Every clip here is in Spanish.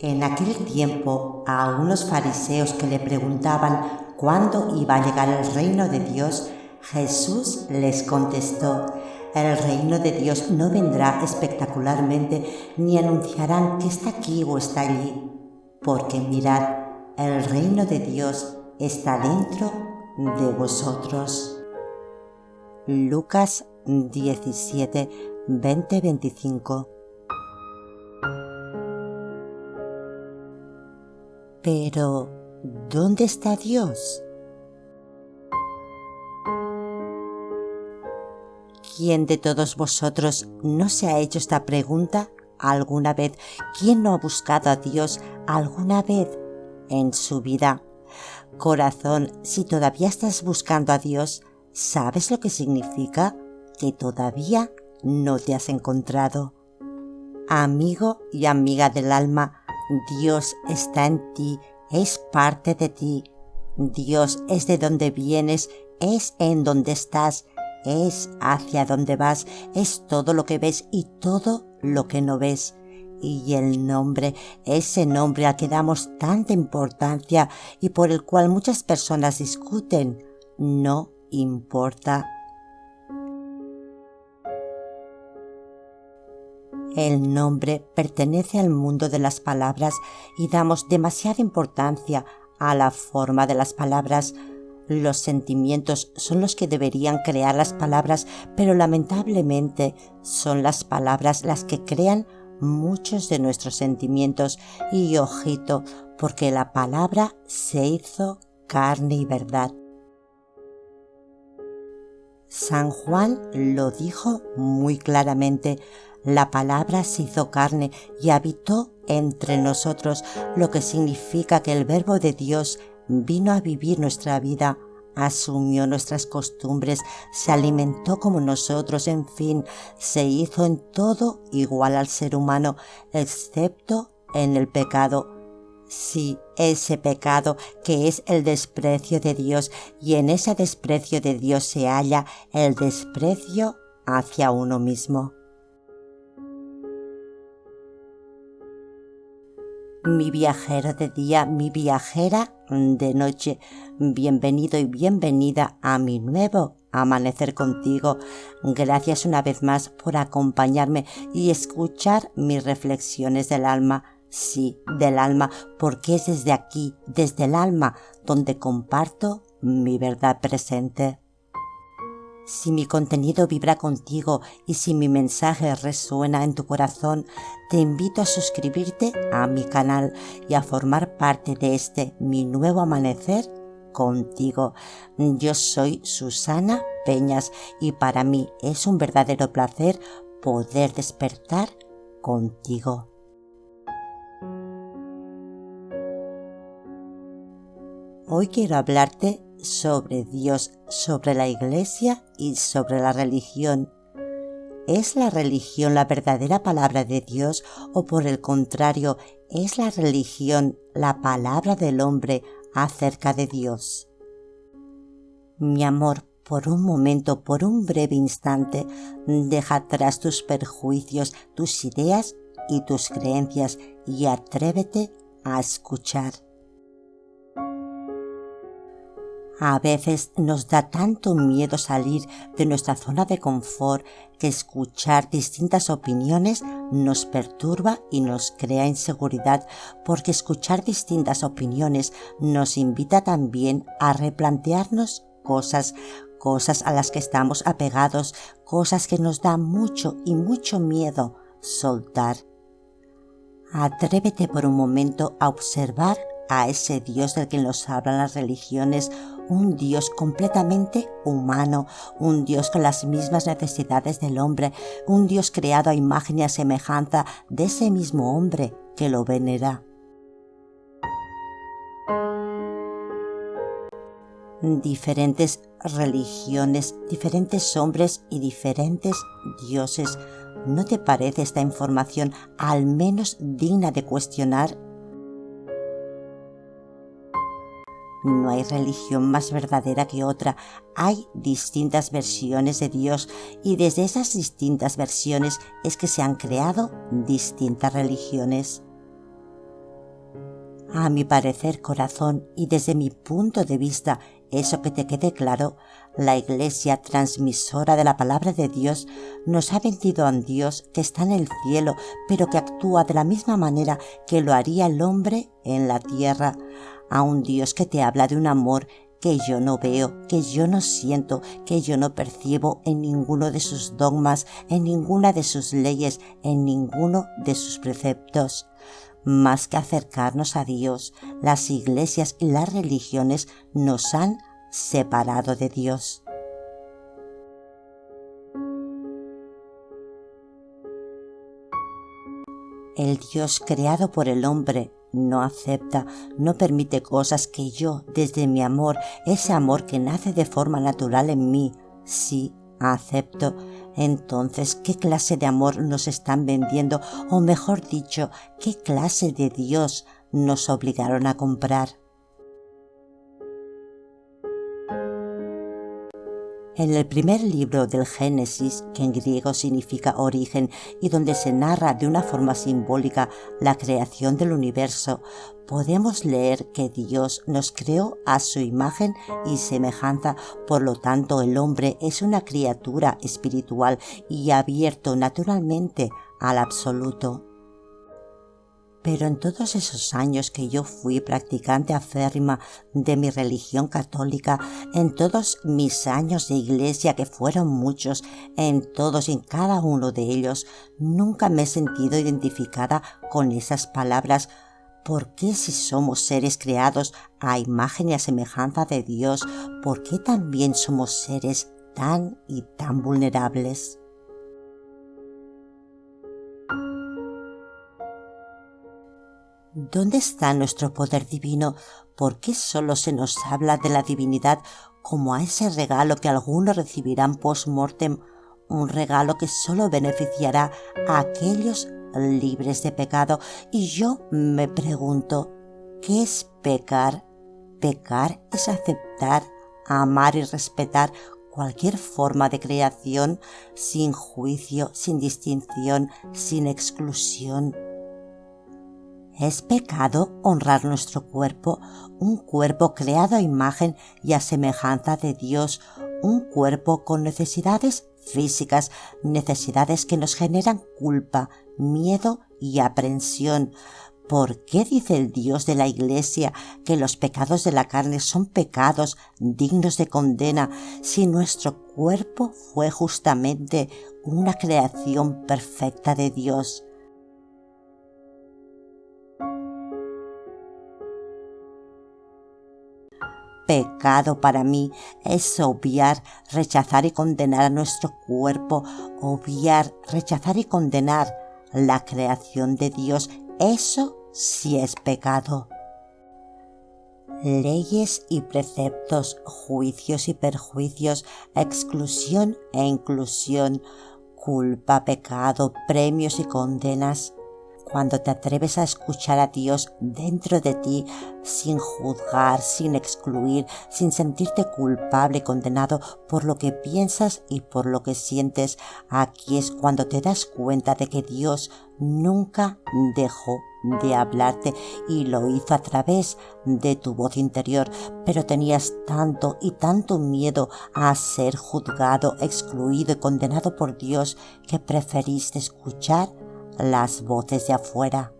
En aquel tiempo, a unos fariseos que le preguntaban cuándo iba a llegar el reino de Dios, Jesús les contestó: el reino de Dios no vendrá espectacularmente, ni anunciarán que está aquí o está allí, porque mirad, el reino de Dios está dentro de vosotros. Lucas 17, 20-25. Pero, ¿dónde está Dios? ¿Quién de todos vosotros no se ha hecho esta pregunta alguna vez? ¿Quién no ha buscado a Dios alguna vez en su vida? Corazón, si todavía estás buscando a Dios, ¿sabes lo que significa? Que todavía no te has encontrado. Amigo y amiga del alma, Dios está en ti, es parte de ti. Dios es de donde vienes, es en donde estás, es hacia donde vas, es todo lo que ves y todo lo que no ves. Y el nombre, ese nombre al que damos tanta importancia y por el cual muchas personas discuten, no importa. El nombre pertenece al mundo de las palabras y damos demasiada importancia a la forma de las palabras. Los sentimientos son los que deberían crear las palabras, pero lamentablemente son las palabras las que crean muchos de nuestros sentimientos. Y ojito, porque la palabra se hizo carne y verdad. San Juan lo dijo muy claramente: la palabra se hizo carne y habitó entre nosotros, lo que significa que el Verbo de Dios vino a vivir nuestra vida, asumió nuestras costumbres, se alimentó como nosotros, en fin, se hizo en todo igual al ser humano, excepto en el pecado. Sí, ese pecado que es el desprecio de Dios, y en ese desprecio de Dios se halla el desprecio hacia uno mismo. Mi viajero de día, mi viajera de noche, bienvenido y bienvenida a mi nuevo amanecer contigo. Gracias una vez más por acompañarme y escuchar mis reflexiones del alma. Sí, del alma, porque es desde aquí, desde el alma, donde comparto mi verdad presente. Si mi contenido vibra contigo y si mi mensaje resuena en tu corazón, te invito a suscribirte a mi canal y a formar parte de este, mi nuevo amanecer contigo. Yo soy Susana Peñas y para mí es un verdadero placer poder despertar contigo. Hoy quiero hablarte sobre Dios, sobre la Iglesia y sobre la religión. ¿Es la religión la verdadera palabra de Dios o por el contrario, es la religión la palabra del hombre acerca de Dios? Mi amor, por un momento, por un breve instante, deja atrás tus perjuicios, tus ideas y tus creencias y atrévete a escuchar. A veces nos da tanto miedo salir de nuestra zona de confort que escuchar distintas opiniones nos perturba y nos crea inseguridad, porque escuchar distintas opiniones nos invita también a replantearnos cosas a las que estamos apegados, cosas que nos da mucho y mucho miedo soltar. Atrévete por un momento a observar a ese Dios del que nos hablan las religiones, un Dios completamente humano, un Dios con las mismas necesidades del hombre, un Dios creado a imagen y a semejanza de ese mismo hombre que lo venera. Diferentes religiones, diferentes hombres y diferentes dioses. ¿No te parece esta información al menos digna de cuestionar? No hay religión más verdadera que otra. Hay distintas versiones de Dios y desde esas distintas versiones es que se han creado distintas religiones. A mi parecer, corazón, y desde mi punto de vista, eso que te quede claro, la Iglesia transmisora de la palabra de Dios nos ha vendido a un Dios que está en el cielo, pero que actúa de la misma manera que lo haría el hombre en la tierra, a un Dios que te habla de un amor que yo no veo, que yo no siento, que yo no percibo en ninguno de sus dogmas, en ninguna de sus leyes, en ninguno de sus preceptos. Más que acercarnos a Dios, las iglesias y las religiones nos han separado de Dios. El Dios creado por el hombre no acepta, no permite cosas que yo, desde mi amor, ese amor que nace de forma natural en mí, sí acepto. Entonces, ¿qué clase de amor nos están vendiendo? O mejor dicho, ¿qué clase de Dios nos obligaron a comprar? En el primer libro del Génesis, que en griego significa origen y donde se narra de una forma simbólica la creación del universo, podemos leer que Dios nos creó a su imagen y semejanza, por lo tanto el hombre es una criatura espiritual y abierto naturalmente al absoluto. Pero en todos esos años que yo fui practicante acérrima de mi religión católica, en todos mis años de iglesia, que fueron muchos, en todos y en cada uno de ellos, nunca me he sentido identificada con esas palabras. ¿Por qué, si somos seres creados a imagen y a semejanza de Dios, por qué también somos seres tan y tan vulnerables? ¿Dónde está nuestro poder divino? ¿Por qué solo se nos habla de la divinidad como a ese regalo que algunos recibirán post-mortem, un regalo que solo beneficiará a aquellos libres de pecado? Y yo me pregunto, ¿qué es pecar? Pecar es aceptar, amar y respetar cualquier forma de creación sin juicio, sin distinción, sin exclusión. ¿Es pecado honrar nuestro cuerpo, un cuerpo creado a imagen y a semejanza de Dios, un cuerpo con necesidades físicas, necesidades que nos generan culpa, miedo y aprensión? ¿Por qué dice el Dios de la Iglesia que los pecados de la carne son pecados dignos de condena si nuestro cuerpo fue justamente una creación perfecta de Dios? Pecado para mí es obviar, rechazar y condenar a nuestro cuerpo, obviar, rechazar y condenar la creación de Dios. Eso sí es pecado. Leyes y preceptos, juicios y perjuicios, exclusión e inclusión, culpa, pecado, premios y condenas. Cuando te atreves a escuchar a Dios dentro de ti, sin juzgar, sin excluir, sin sentirte culpable y condenado por lo que piensas y por lo que sientes, aquí es cuando te das cuenta de que Dios nunca dejó de hablarte y lo hizo a través de tu voz interior, pero tenías tanto y tanto miedo a ser juzgado, excluido y condenado por Dios que preferiste escuchar las voces de afuera.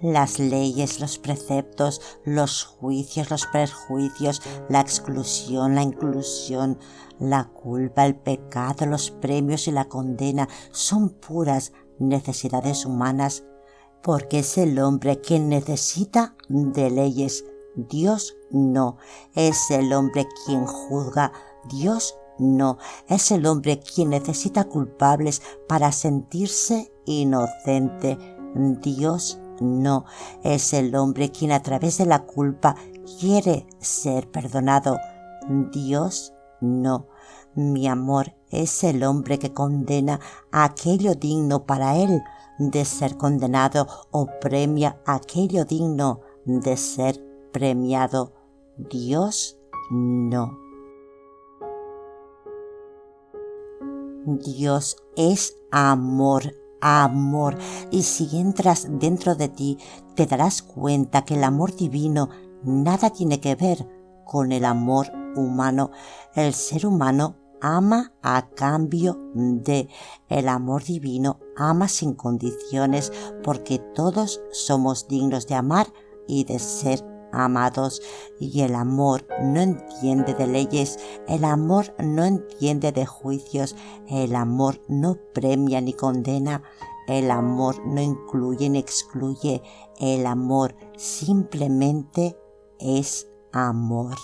Las leyes, los preceptos, los juicios, los perjuicios, la exclusión, la inclusión, la culpa, el pecado, los premios y la condena son puras necesidades humanas, porque es el hombre quien necesita de leyes. Dios no. Es el hombre quien juzga. Dios no. Es el hombre quien necesita culpables para sentirse inocente. Dios no. Es el hombre quien a través de la culpa quiere ser perdonado. Dios no. Mi amor es el hombre que condena a aquello digno para él de ser condenado o premia aquello digno de ser premiado. Dios no. Dios es amor, amor. Y si entras dentro de ti, te darás cuenta que el amor divino nada tiene que ver con el amor humano. El ser humano ama a cambio de. El amor divino ama sin condiciones, porque todos somos dignos de amar y de ser amados. Y el amor no entiende de leyes, el amor no entiende de juicios, el amor no premia ni condena, el amor no incluye ni excluye, el amor simplemente es amor.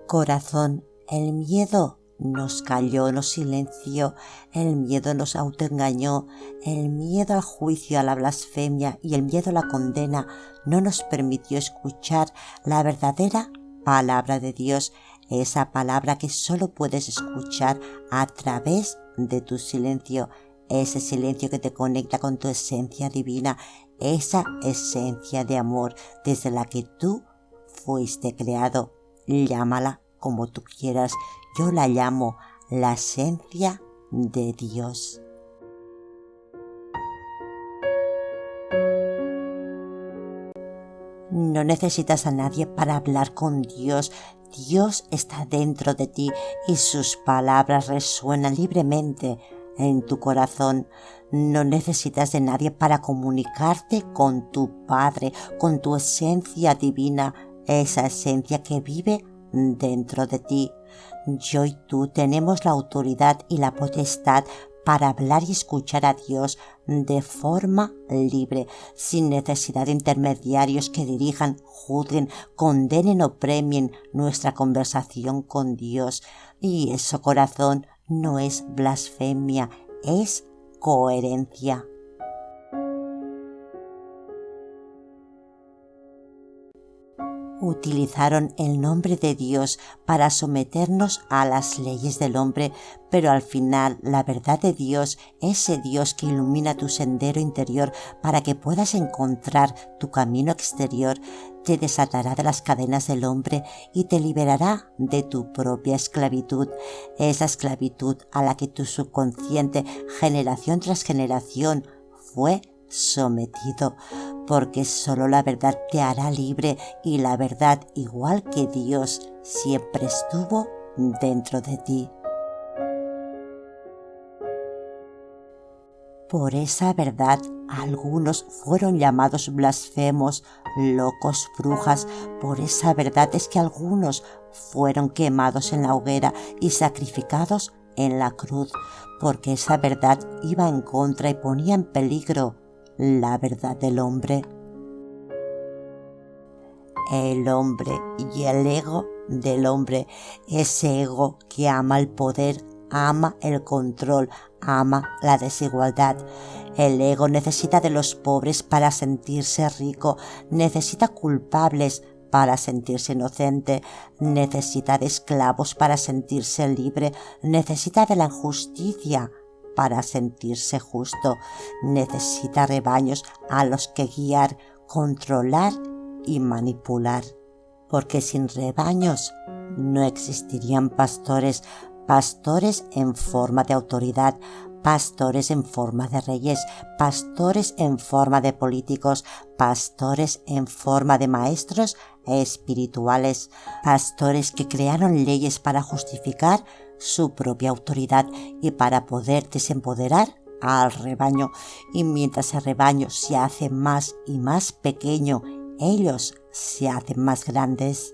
Corazón, el miedo nos calló, nos silenció, el miedo nos autoengañó, el miedo al juicio, a la blasfemia y el miedo a la condena no nos permitió escuchar la verdadera palabra de Dios, esa palabra que solo puedes escuchar a través de tu silencio, ese silencio que te conecta con tu esencia divina, esa esencia de amor desde la que tú fuiste creado. Llámala como tú quieras, yo la llamo la esencia de Dios. No necesitas a nadie para hablar con Dios. Dios está dentro de ti y sus palabras resuenan libremente en tu corazón. No necesitas de nadie para comunicarte con tu Padre, con tu esencia divina, esa esencia que vive dentro de ti. Yo y tú tenemos la autoridad y la potestad para hablar y escuchar a Dios de forma libre, sin necesidad de intermediarios que dirijan, juzguen, condenen o premien nuestra conversación con Dios. Y eso, corazón, no es blasfemia, es coherencia. Utilizaron el nombre de Dios para someternos a las leyes del hombre, pero al final la verdad de Dios, ese Dios que ilumina tu sendero interior para que puedas encontrar tu camino exterior, te desatará de las cadenas del hombre y te liberará de tu propia esclavitud, esa esclavitud a la que tu subconsciente, generación tras generación, fue sometido, porque solo la verdad te hará libre y la verdad, igual que Dios, siempre estuvo dentro de ti. Por esa verdad, algunos fueron llamados blasfemos, locos, brujas. Por esa verdad es que algunos fueron quemados en la hoguera y sacrificados en la cruz, porque esa verdad iba en contra y ponía en peligro la verdad del hombre. El hombre y el ego del hombre, ese ego que ama el poder, ama el control, ama la desigualdad. El ego necesita de los pobres para sentirse rico, necesita culpables para sentirse inocente, necesita de esclavos para sentirse libre, necesita de la injusticia para sentirse justo, necesita rebaños a los que guiar, controlar y manipular, porque sin rebaños no existirían pastores, pastores en forma de autoridad, pastores en forma de reyes, pastores en forma de políticos, pastores en forma de maestros espirituales, pastores que crearon leyes para justificar su propia autoridad y para poder desempoderar al rebaño. Y mientras el rebaño se hace más y más pequeño, ellos se hacen más grandes.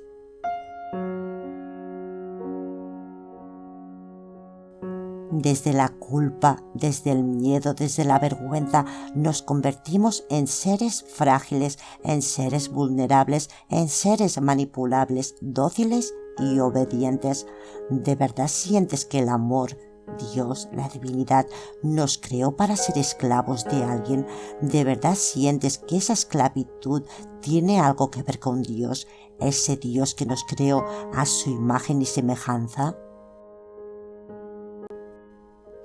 Desde la culpa, desde el miedo, desde la vergüenza, nos convertimos en seres frágiles, en seres vulnerables, en seres manipulables, dóciles y obedientes. ¿De verdad sientes que el amor, Dios, la divinidad, nos creó para ser esclavos de alguien? ¿De verdad sientes que esa esclavitud tiene algo que ver con Dios, ese Dios que nos creó a su imagen y semejanza?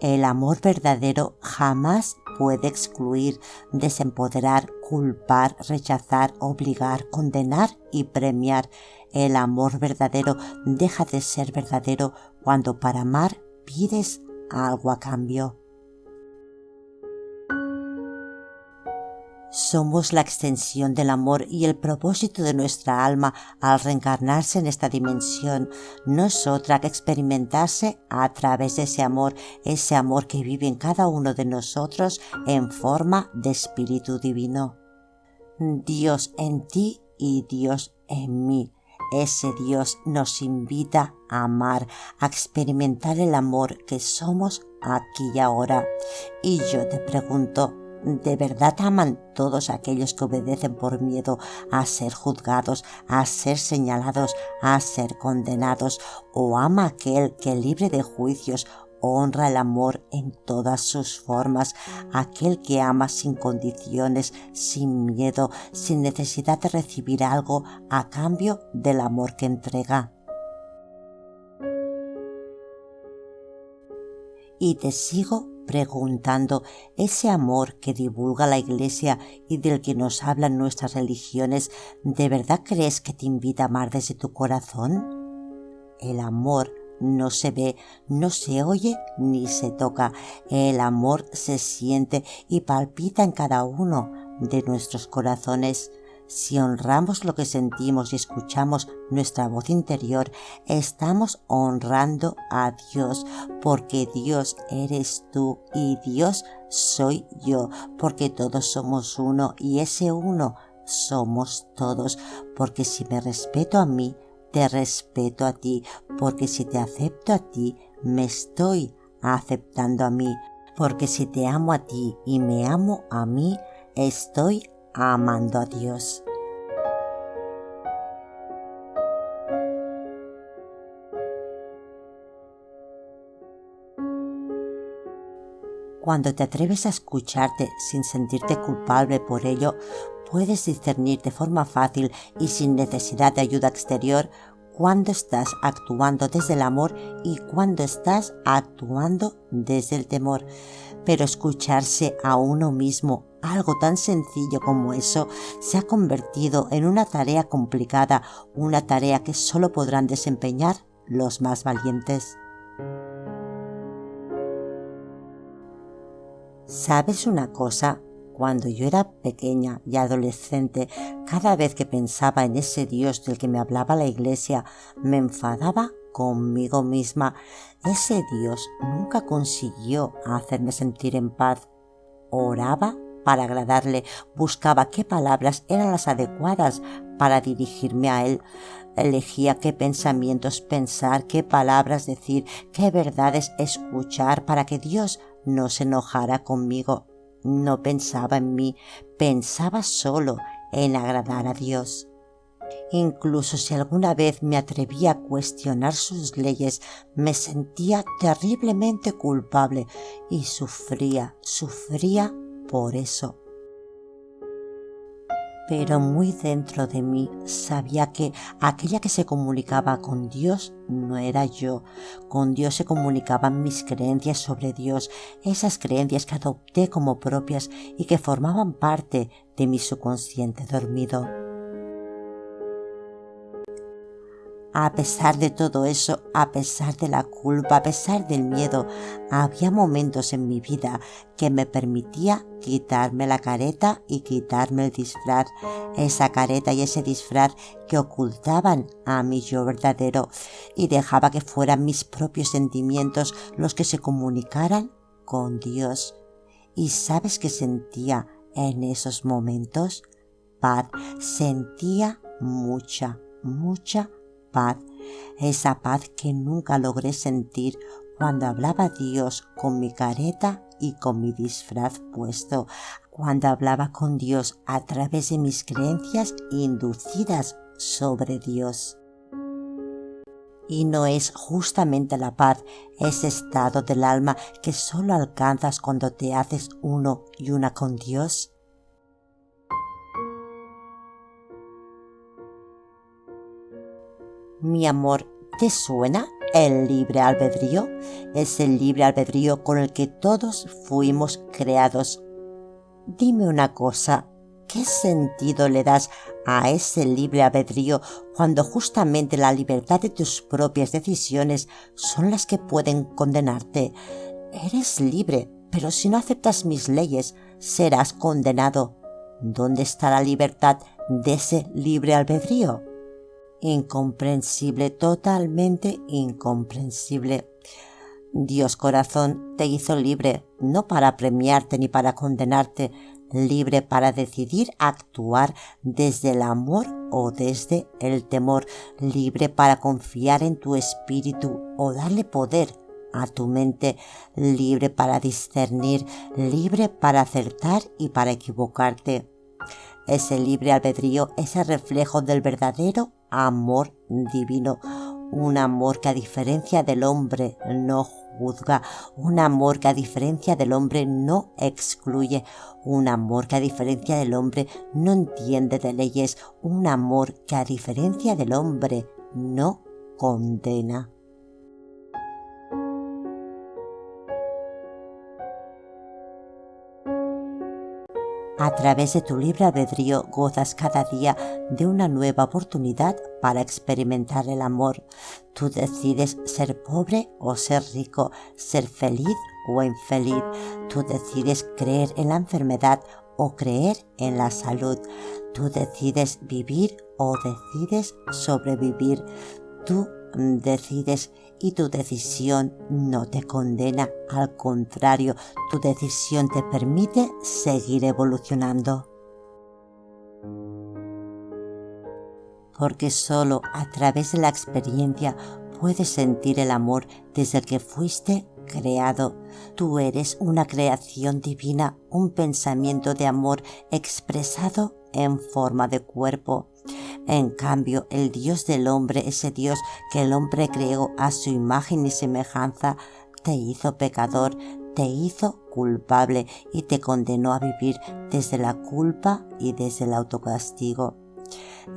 El amor verdadero jamás puede excluir, desempoderar, culpar, rechazar, obligar, condenar y premiar. El amor verdadero deja de ser verdadero cuando para amar pides algo a cambio. Somos la extensión del amor y el propósito de nuestra alma al reencarnarse en esta dimensión no es otra que experimentarse a través de ese amor que vive en cada uno de nosotros en forma de espíritu divino. Dios en ti y Dios en mí. Ese Dios nos invita a amar, a experimentar el amor que somos aquí y ahora. Y yo te pregunto, ¿de verdad aman todos aquellos que obedecen por miedo a ser juzgados, a ser señalados, a ser condenados? ¿O ama aquel que, libre de juicios, honra el amor en todas sus formas, aquel que ama sin condiciones, sin miedo, sin necesidad de recibir algo a cambio del amor que entrega? Y te sigo preguntando, ¿ese amor que divulga la Iglesia y del que nos hablan nuestras religiones, ¿de verdad crees que te invita a amar desde tu corazón? El amor no se ve, no se oye ni se toca. El amor se siente y palpita en cada uno de nuestros corazones. Si honramos lo que sentimos y escuchamos nuestra voz interior, estamos honrando a Dios, porque Dios eres tú y Dios soy yo, porque todos somos uno y ese uno somos todos, porque si me respeto a mí, te respeto a ti, porque si te acepto a ti, me estoy aceptando a mí, porque si te amo a ti y me amo a mí, estoy amando a Dios. Cuando te atreves a escucharte sin sentirte culpable por ello, puedes discernir de forma fácil y sin necesidad de ayuda exterior cuando estás actuando desde el amor y cuando estás actuando desde el temor. Pero escucharse a uno mismo, algo tan sencillo como eso, se ha convertido en una tarea complicada, una tarea que solo podrán desempeñar los más valientes. ¿Sabes una cosa? Cuando yo era pequeña y adolescente, cada vez que pensaba en ese Dios del que me hablaba la Iglesia, me enfadaba conmigo misma. Ese Dios nunca consiguió hacerme sentir en paz. Oraba para agradarle, buscaba qué palabras eran las adecuadas para dirigirme a Él. Elegía qué pensamientos pensar, qué palabras decir, qué verdades escuchar para que Dios no se enojara conmigo. No pensaba en mí, pensaba solo en agradar a Dios. Incluso si alguna vez me atrevía a cuestionar sus leyes, me sentía terriblemente culpable y sufría por eso. Pero muy dentro de mí sabía que aquella que se comunicaba con Dios no era yo. Con Dios se comunicaban mis creencias sobre Dios, esas creencias que adopté como propias y que formaban parte de mi subconsciente dormido. A pesar de todo eso, a pesar de la culpa, a pesar del miedo, había momentos en mi vida que me permitía quitarme la careta y quitarme el disfraz, esa careta y ese disfraz que ocultaban a mi yo verdadero, y dejaba que fueran mis propios sentimientos los que se comunicaran con Dios. ¿Y sabes qué sentía en esos momentos? Paz. Sentía mucha paz, esa paz que nunca logré sentir cuando hablaba a Dios con mi careta y con mi disfraz puesto, cuando hablaba con Dios a través de mis creencias inducidas sobre Dios. ¿Y no es justamente la paz, ese estado del alma que solo alcanzas cuando te haces uno y una con Dios? Mi amor, ¿te suena el libre albedrío? Es el libre albedrío con el que todos fuimos creados dime una cosa, ¿qué sentido le das a ese libre albedrío cuando justamente la libertad de tus propias decisiones son las que pueden condenarte? Eres libre, pero si no aceptas mis leyes, serás condenado. ¿Dónde está la libertad de ese libre albedrío? Incomprensible, totalmente incomprensible. Dios, corazón, te hizo libre, no para premiarte ni para condenarte, libre para decidir actuar desde el amor o desde el temor, libre para confiar en tu espíritu o darle poder a tu mente, libre para discernir, libre para acertar y para equivocarte. Ese libre albedrío es el reflejo del verdadero amor divino, un amor que a diferencia del hombre no juzga, un amor que a diferencia del hombre no excluye, un amor que a diferencia del hombre no entiende de leyes, un amor que a diferencia del hombre no condena. A través de tu libre albedrío gozas cada día de una nueva oportunidad para experimentar el amor. Tú decides ser pobre o ser rico, ser feliz o infeliz. Tú decides creer en la enfermedad o creer en la salud. Tú decides vivir o decides sobrevivir. Tú decides y tu decisión no te condena, al contrario, tu decisión te permite seguir evolucionando. Porque solo a través de la experiencia puedes sentir el amor desde el que fuiste creado. Tú eres una creación divina, un pensamiento de amor expresado en forma de cuerpo. En cambio, el Dios del hombre, ese Dios que el hombre creó a su imagen y semejanza, te hizo pecador, te hizo culpable y te condenó a vivir desde la culpa y desde el autocastigo.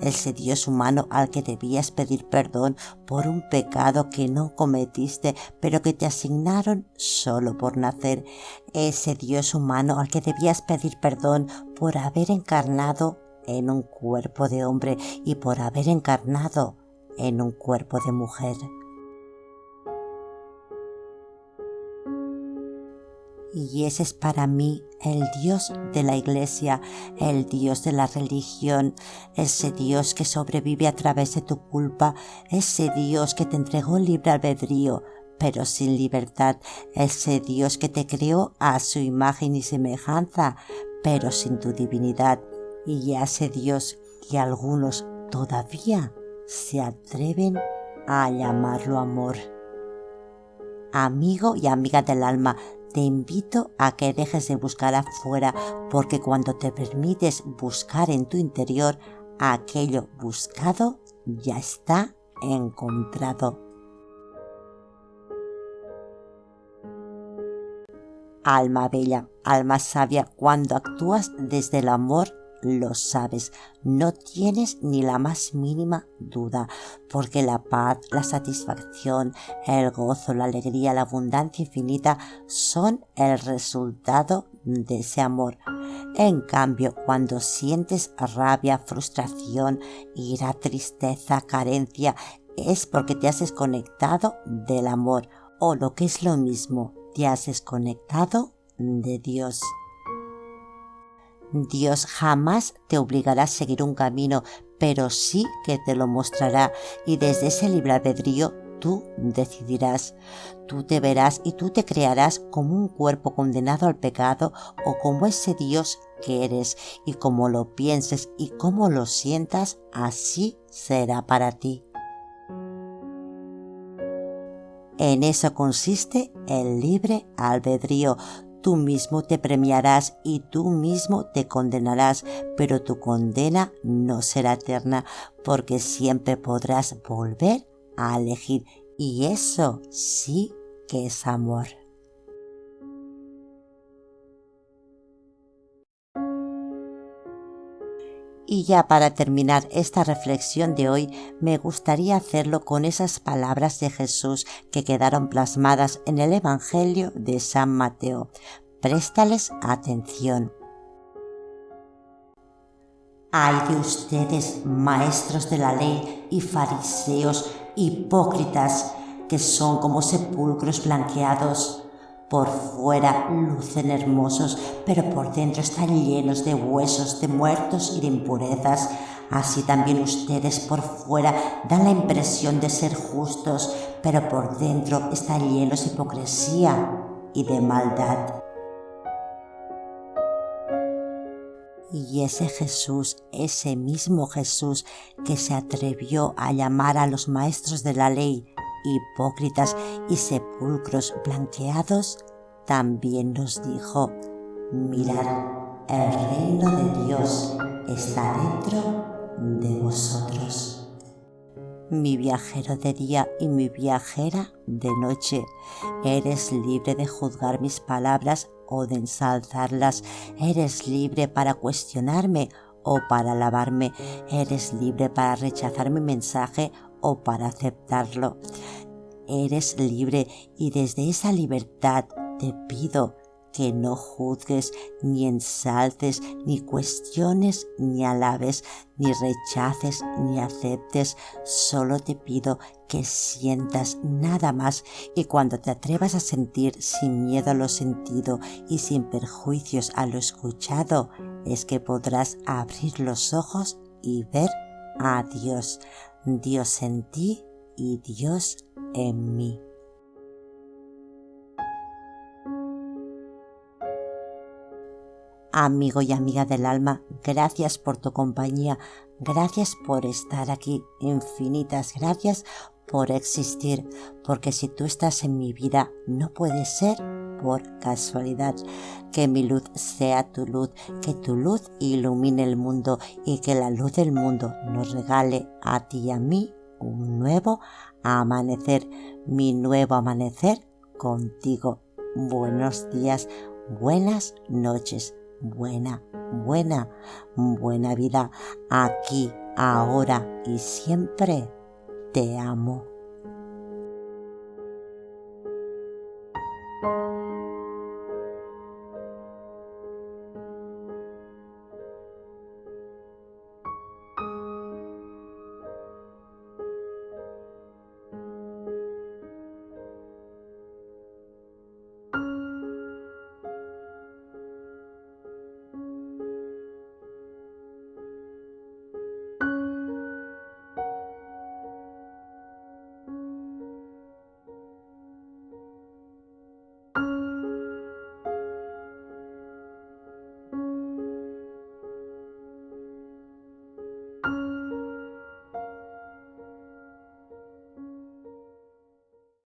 Ese Dios humano al que debías pedir perdón por un pecado que no cometiste, pero que te asignaron solo por nacer. Ese Dios humano al que debías pedir perdón por haber encarnado en un cuerpo de hombre y por haber encarnado en un cuerpo de mujer. Y ese es para mí el Dios de la Iglesia, el Dios de la religión, ese Dios que sobrevive a través de tu culpa, ese Dios que te entregó libre albedrío, pero sin libertad, ese Dios que te creó a su imagen y semejanza, pero sin tu divinidad, y ese Dios que algunos todavía se atreven a llamarlo amor. Amigo y amiga del alma, te invito a que dejes de buscar afuera, porque cuando te permites buscar en tu interior, aquello buscado ya está encontrado. Alma bella, alma sabia, cuando actúas desde el amor, lo sabes, no tienes ni la más mínima duda, porque la paz, la satisfacción, el gozo, la alegría, la abundancia infinita son el resultado de ese amor. En cambio, cuando sientes rabia, frustración, ira, tristeza, carencia, es porque te has desconectado del amor, o lo que es lo mismo, te has desconectado de Dios. Dios jamás te obligará a seguir un camino, pero sí que te lo mostrará, y desde ese libre albedrío tú decidirás. Tú te verás y tú te crearás como un cuerpo condenado al pecado o como ese Dios que eres, y como lo pienses y como lo sientas, así será para ti. En eso consiste el libre albedrío. Tú mismo te premiarás y tú mismo te condenarás, pero tu condena no será eterna, porque siempre podrás volver a elegir, y eso sí que es amor. Y ya para terminar esta reflexión de hoy, me gustaría hacerlo con esas palabras de Jesús que quedaron plasmadas en el Evangelio de San Mateo. Préstales atención. Ay de ustedes, maestros de la ley y fariseos hipócritas, que son como sepulcros blanqueados. Por fuera lucen hermosos, pero por dentro están llenos de huesos de muertos y de impurezas. Así también ustedes por fuera dan la impresión de ser justos, pero por dentro están llenos de hipocresía y de maldad. Y ese Jesús, ese mismo Jesús que se atrevió a llamar a los maestros de la ley hipócritas y sepulcros blanqueados, también nos dijo: mirad, el reino de Dios está dentro de vosotros. Mi viajero de día y mi viajera de noche, eres libre de juzgar mis palabras o de ensalzarlas. Eres libre para cuestionarme o para alabarme. Eres libre para rechazar mi mensaje o para aceptarlo. Eres libre, y desde esa libertad te pido que no juzgues, ni ensalces, ni cuestiones, ni alabes, ni rechaces, ni aceptes. Solo te pido que sientas, nada más, y cuando te atrevas a sentir sin miedo a lo sentido y sin perjuicios a lo escuchado, es que podrás abrir los ojos y ver a Dios, Dios en ti y Dios en mí. Amigo y amiga del alma, gracias por tu compañía, gracias por estar aquí, infinitas gracias por existir, porque si tú estás en mi vida no puede ser por casualidad. Que mi luz sea tu luz, que tu luz ilumine el mundo y que la luz del mundo nos regale a ti y a mí un nuevo amanecer, mi nuevo amanecer contigo. Buenos días, buenas noches. Buena vida, aquí, ahora y siempre. Te amo.